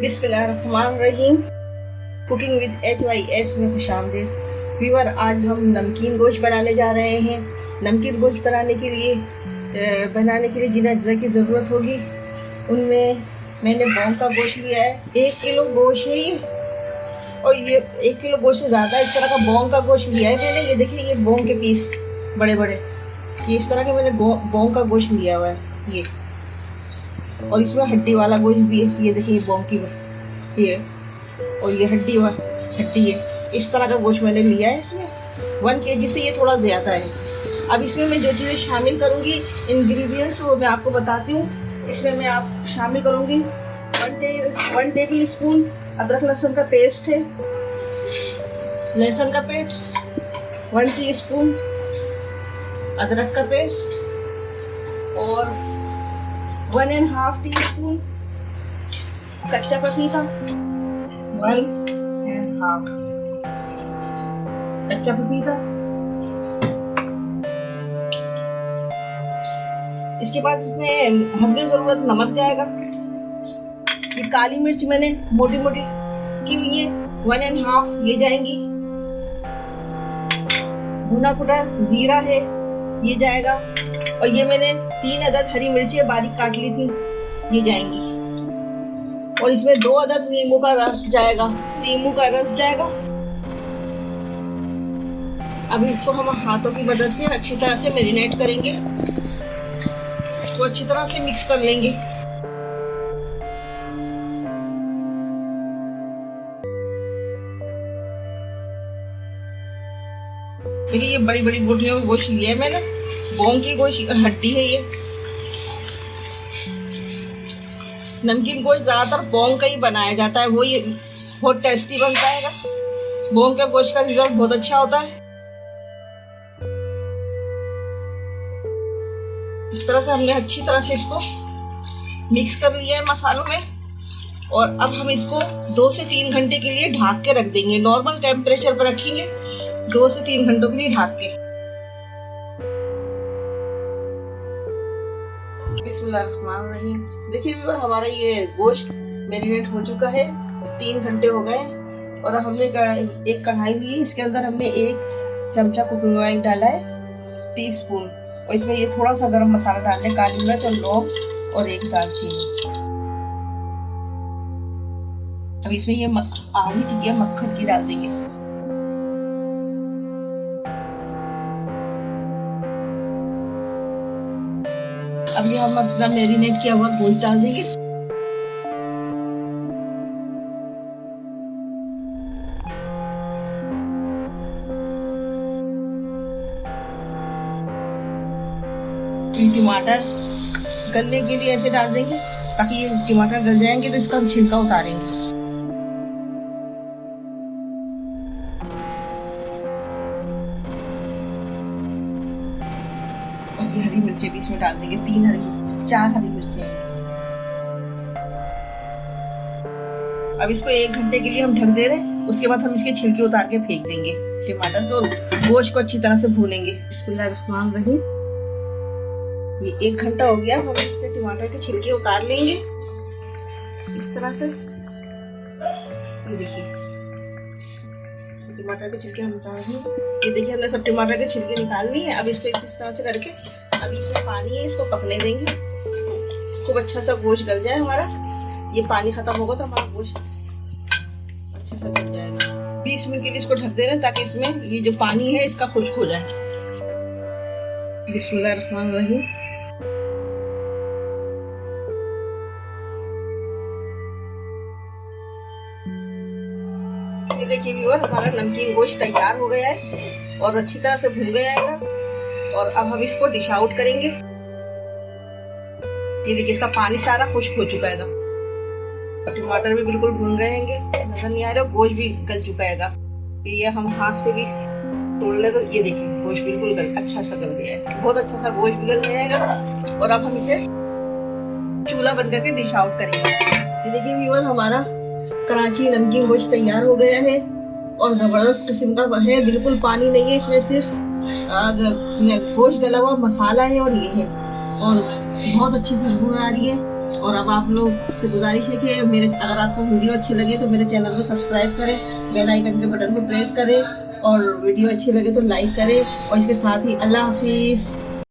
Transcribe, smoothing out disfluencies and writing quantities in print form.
बिस्मिल्लाहिर्रहमानिर्रहीम। Cooking with HYS में खुशामदीद। Viewer, आज हम नमकीन गोश्त बनाने जा रहे हैं। नमकीन गोश्त बनाने के लिए जिन अज्जा की ज़रूरत होगी उनमें मैंने बॉन्ग का गोश्त लिया है। 1 किलो गोश्त है ये, और ये 1 किलो गोश्त से ज़्यादा इस तरह का बॉन्ग का गोश्त लिया है मैंने। ये देखिए, ये बॉन्ग के पीस बड़े बड़े, ये इस तरह के मैंने बॉन्ग का गोश्त लिया हुआ है ये। और इसमें हड्डी वाला गोश्त भी है, ये देखिए बॉन्ग की ये, और ये हड्डी है। इस तरह का गोश्त मैंने लिया है। इसमें 1 kg से ये थोड़ा ज़्यादा है। अब इसमें मैं जो चीज़ें शामिल करूँगी, इंग्रेडिएंट्स, वो मैं आपको बताती हूँ। इसमें मैं आप शामिल करूँगी 1 टेबल स्पून अदरक लहसुन का पेस्ट है, लहसुन का पेस्ट, 1 टीस्पून अदरक का पेस्ट, और 1.5 टीस्पून कच्चा पपीता, 1.5 कच्चा पपीता। इसके बाद इसमें हस्बे ज़रूरत नमक जाएगा। ये काली मिर्च मैंने मोटी मोटी की हुई है, 1.5 ये जाएंगी। भुना कुटा जीरा है, ये जाएगा। और ये मैंने 3 अदद हरी मिर्ची बारीक काट ली थी, ये जाएंगी। और इसमें 2 अदद नींबू का रस जाएगा, अभी इसको हम हाथों की मदद से अच्छी तरह से मैरिनेट करेंगे, इसको अच्छी तरह से मिक्स कर लेंगे। देखिए, ये बड़ी बड़ी गुठलियों का गोश्त लिया है मैंने, बॉन्ग की गोश्त हड्डी है ये। नमकीन गोश्त ज्यादातर बॉन्ग का ही बनाया जाता है, वो ये बहुत टेस्टी बनता है। बॉन्ग का गोश्त का रिजल्ट बहुत अच्छा होता है। इस तरह से हमने अच्छी तरह से इसको मिक्स कर लिया है मसालों में। और अब हम इसको 2 से 3 घंटे के लिए ढक के रख देंगे। नॉर्मल टेम्परेचर पर रखेंगे 2 से 3 घंटों के लिए ढक के। बिस्मिल्लाहिर्रहमानिर्रहीम। देखिए व्यूअर, हमारा ये गोश्त मैरिनेट हो चुका है, 3 घंटे हो गए। और अब हमने एक कढ़ाई ली, इसके अंदर हमने 1 चमचा कुकिंग ऑयल डाला है, टीस्पून। और इसमें ये थोड़ा सा गरम मसाला डालने, काली मिर्च और लौंग और 1 दालचीनी। अब इसमें ये आधी टिकिया मक्खन की डाल देंगे। अब ये हम अपना मैरिनेट किया हुआ गोश्त डाल देंगे। टमाटर गलने के लिए ऐसे डाल देंगे, ताकि ये टमाटर गल जाएंगे तो इसका हम छिलका उतारेंगे। और ये हरी मिर्चें भी इसमें डाल देंगे, 4 हरी मिर्चें। अब इसको 1 घंटे के लिए हम ढक दे रहे हैं। उसके बाद हम इसके छिलके उतार के फेंक देंगे टमाटर को, और गोश्त को अच्छी तरह से भूनेंगे। बिस्मिल्लाहिर्रहमानिर्रहीम। ये 1 घंटा हो गया, हम इसके टमाटर के छिलके उतार लेंगे इस तरह से। ये देखिए, टमाटर के छिलके हम उतार लेंगे। ये देखिए, हमने सब टमाटर के छिलके निकाल लिए हैं। अब इसको इस तरह से करके, अभी इसमें पानी है, इसको पकने देंगे, खूब अच्छा सा गोश्त गल जाए हमारा। ये पानी खत्म होगा तो हमारा गोश्त अच्छे से गल जाएगा। 20 मिनट के लिए इसको ढक दे रहे हैं, ताकि इसमें ये जो पानी है इसका खुश्क हो जाए। बिस्मिल्लाहिर्रहमानिर्रहीम। ये देखिए व्यूअर, हमारा नमकीन गोश्त तैयार हो गया है और अच्छी तरह से भून गया है। और अब हम इसको डिश आउट करेंगे। ये देखिए, इसका पानी सारा खुश्क हो चुका है। टमाटर भी बिल्कुल भून गए हैं, नजर नहीं आ रहा, गोश्त भी गल चुका है। ये हम हाथ से भी तोड़ ले तो ये देखिए, गोश्त बिल्कुल अच्छा सा गल गया है, बहुत अच्छा सा गोश्त भी गल गया है। और अब हम इसे चूल्हा बंद करके डिश आउट करेंगे। ये देखिए व्यूअर, हमारा कराची नमकीन गोश्त तैयार हो गया है और जबरदस्त किस्म का है, बिल्कुल पानी नहीं है इसमें, सिर्फ गोश्त गला हुआ मसाला है और ये है, और बहुत अच्छी खुशबू आ रही है। और अब आप लोग से गुजारिश है कि अगर आपको वीडियो अच्छे लगे तो मेरे चैनल को सब्सक्राइब करें, बेल आइकन के बटन को प्रेस करें और वीडियो अच्छी लगे तो लाइक करें और इसके साथ ही अल्लाह हाफिज़।